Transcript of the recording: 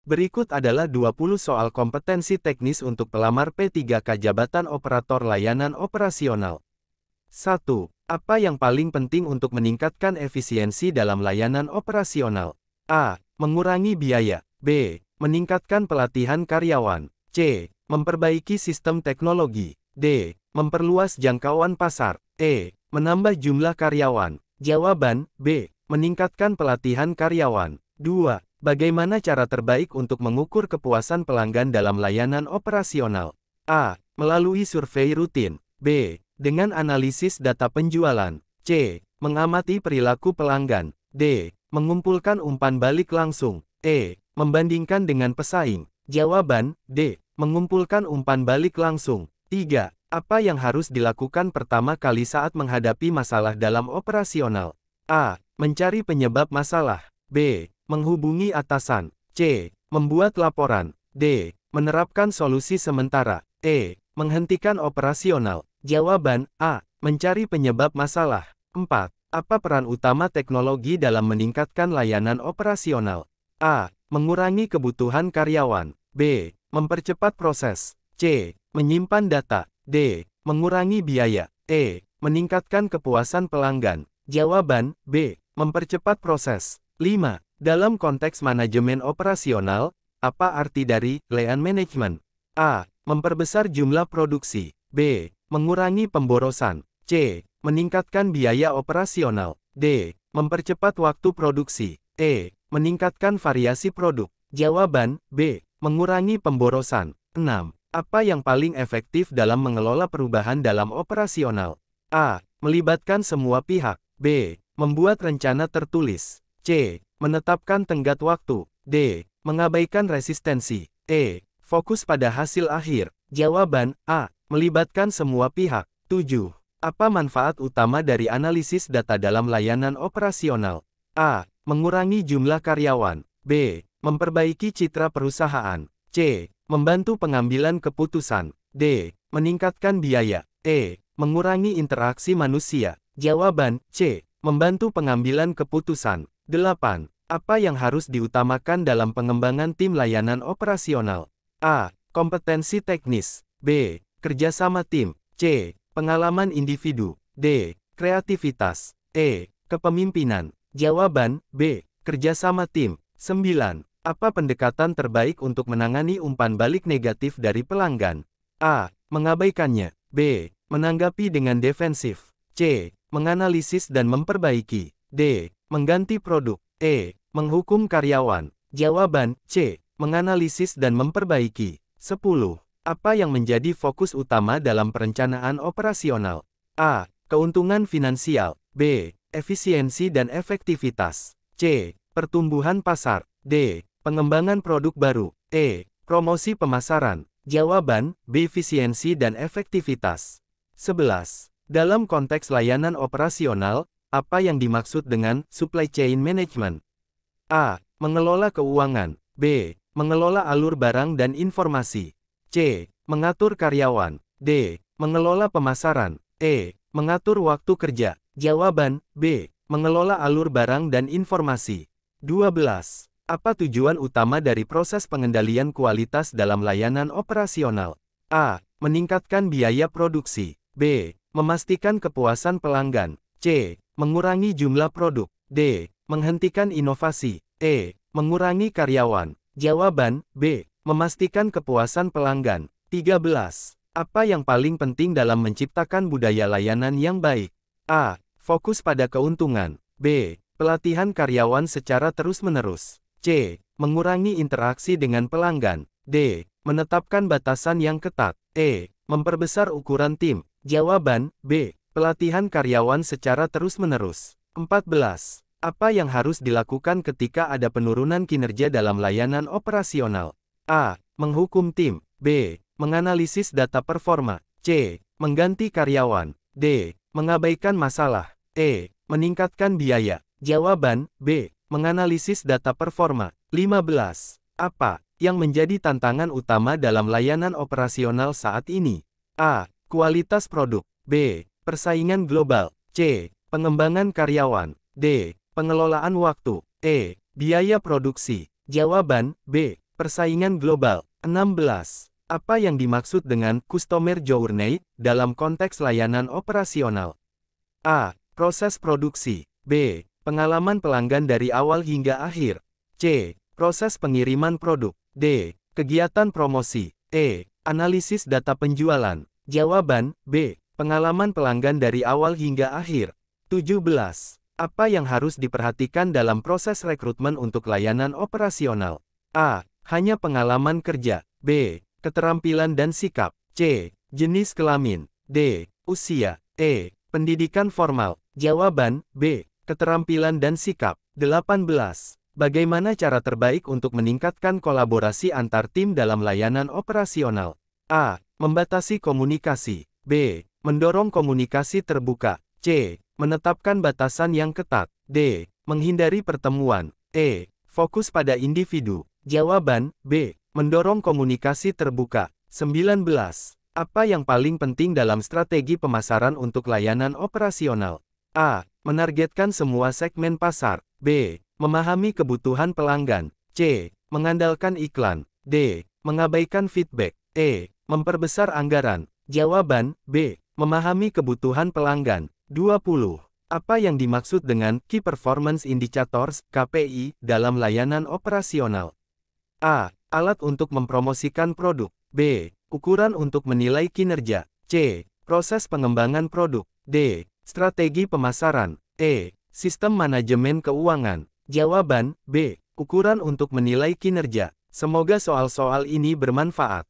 Berikut adalah 20 soal kompetensi teknis untuk pelamar P3K Jabatan Operator Layanan Operasional. 1. Apa yang paling penting untuk meningkatkan efisiensi dalam layanan operasional? A. Mengurangi biaya. B. Meningkatkan pelatihan karyawan. C. Memperbaiki sistem teknologi. D. Memperluas jangkauan pasar. E. Menambah jumlah karyawan. Jawaban, B. Meningkatkan pelatihan karyawan. 2. Bagaimana cara terbaik untuk mengukur kepuasan pelanggan dalam layanan operasional? A. Melalui survei rutin. B. Dengan analisis data penjualan. C. Mengamati perilaku pelanggan. D. Mengumpulkan umpan balik langsung. E. Membandingkan dengan pesaing. Jawaban, D. Mengumpulkan umpan balik langsung. 3. Apa yang harus dilakukan pertama kali saat menghadapi masalah dalam operasional? A. Mencari penyebab masalah. B. Menghubungi atasan. C. Membuat laporan. D. Menerapkan solusi sementara. E. Menghentikan operasional. Jawaban, A. Mencari penyebab masalah. 4. Apa peran utama teknologi dalam meningkatkan layanan operasional? A. Mengurangi kebutuhan karyawan. B. Mempercepat proses. C. Menyimpan data. D. Mengurangi biaya. E. Meningkatkan kepuasan pelanggan. Jawaban, B. Mempercepat proses. 5. Dalam konteks manajemen operasional, apa arti dari lean management? A. Memperbesar jumlah produksi. B. Mengurangi pemborosan. C. Meningkatkan biaya operasional. D. Mempercepat waktu produksi. E. Meningkatkan variasi produk. Jawaban, B. Mengurangi pemborosan. 6. Apa yang paling efektif dalam mengelola perubahan dalam operasional? A. Melibatkan semua pihak. B. Membuat rencana tertulis. C. Menetapkan tenggat waktu. D. Mengabaikan resistensi. E. Fokus pada hasil akhir. Jawaban, A. Melibatkan semua pihak. 7. Apa manfaat utama dari analisis data dalam layanan operasional? A. Mengurangi jumlah karyawan. B. Memperbaiki citra perusahaan. C. Membantu pengambilan keputusan. D. Meningkatkan biaya. E. Mengurangi interaksi manusia. Jawaban, C. Membantu pengambilan keputusan. 8. Apa yang harus diutamakan dalam pengembangan tim layanan operasional? A. Kompetensi teknis. B. Kerjasama tim. C. Pengalaman individu. D. Kreativitas. E. Kepemimpinan. Jawaban, B. Kerjasama tim. 9. Apa pendekatan terbaik untuk menangani umpan balik negatif dari pelanggan? A. Mengabaikannya. B. Menanggapi dengan defensif. C. Menganalisis dan memperbaiki. D. Mengganti produk. E. Menghukum karyawan. Jawaban, C. Menganalisis dan memperbaiki. 10. Apa yang menjadi fokus utama dalam perencanaan operasional? A. Keuntungan finansial. B. Efisiensi dan efektivitas. C. Pertumbuhan pasar. D. Pengembangan produk baru. E. Promosi pemasaran. Jawaban, B. Efisiensi dan efektivitas. 11. Dalam konteks layanan operasional, apa yang dimaksud dengan supply chain management? A. Mengelola keuangan. B. Mengelola alur barang dan informasi. C. Mengatur karyawan. D. Mengelola pemasaran. E. Mengatur waktu kerja. Jawaban, B. Mengelola alur barang dan informasi. 12. Apa tujuan utama dari proses pengendalian kualitas dalam layanan operasional? A. Meningkatkan biaya produksi. B. Memastikan kepuasan pelanggan. C. Mengurangi jumlah produk. D. Menghentikan inovasi. E. Mengurangi karyawan. Jawaban, B. Memastikan kepuasan pelanggan. 13. Apa yang paling penting dalam menciptakan budaya layanan yang baik? A. Fokus pada keuntungan. B. Pelatihan karyawan secara terus-menerus. C. Mengurangi interaksi dengan pelanggan. D. Menetapkan batasan yang ketat. E. Memperbesar ukuran tim. Jawaban, B. Pelatihan karyawan secara terus-menerus. 14. Apa yang harus dilakukan ketika ada penurunan kinerja dalam layanan operasional? A. Menghukum tim. B. Menganalisis data performa. C. Mengganti karyawan. D. Mengabaikan masalah. E. Meningkatkan biaya. Jawaban, B. Menganalisis data performa. 15. Apa yang menjadi tantangan utama dalam layanan operasional saat ini? A. Kualitas produk. B. Persaingan global. C. Pengembangan karyawan. D. Pengelolaan waktu. E. Biaya produksi. Jawaban, B. Persaingan global. 16. Apa yang dimaksud dengan customer journey dalam konteks layanan operasional? A. Proses produksi. B. Pengalaman pelanggan dari awal hingga akhir. C. Proses pengiriman produk. D. Kegiatan promosi. E. Analisis data penjualan. Jawaban, B. Pengalaman pelanggan dari awal hingga akhir. 17. Apa yang harus diperhatikan dalam proses rekrutmen untuk layanan operasional? A. Hanya pengalaman kerja. B. Keterampilan dan sikap. C. Jenis kelamin. D. Usia. E. Pendidikan formal. Jawaban, B. Keterampilan dan sikap. 18. Bagaimana cara terbaik untuk meningkatkan kolaborasi antar tim dalam layanan operasional? A. Membatasi komunikasi. B. Mendorong komunikasi terbuka. C. Menetapkan batasan yang ketat. D. Menghindari pertemuan. E. Fokus pada individu. Jawaban, B. Mendorong komunikasi terbuka. 19. Apa yang paling penting dalam strategi pemasaran untuk layanan operasional? A. Menargetkan semua segmen pasar. B. Memahami kebutuhan pelanggan. C. Mengandalkan iklan. D. Mengabaikan feedback. E. Memperbesar anggaran. Jawaban, B. Memahami kebutuhan pelanggan. 20. Apa yang dimaksud dengan Key Performance Indicators, KPI, dalam layanan operasional? A. Alat untuk mempromosikan produk. B. Ukuran untuk menilai kinerja. C. Proses pengembangan produk. D. Strategi pemasaran. E. Sistem manajemen keuangan. Jawaban, B. Ukuran untuk menilai kinerja. Semoga soal-soal ini bermanfaat.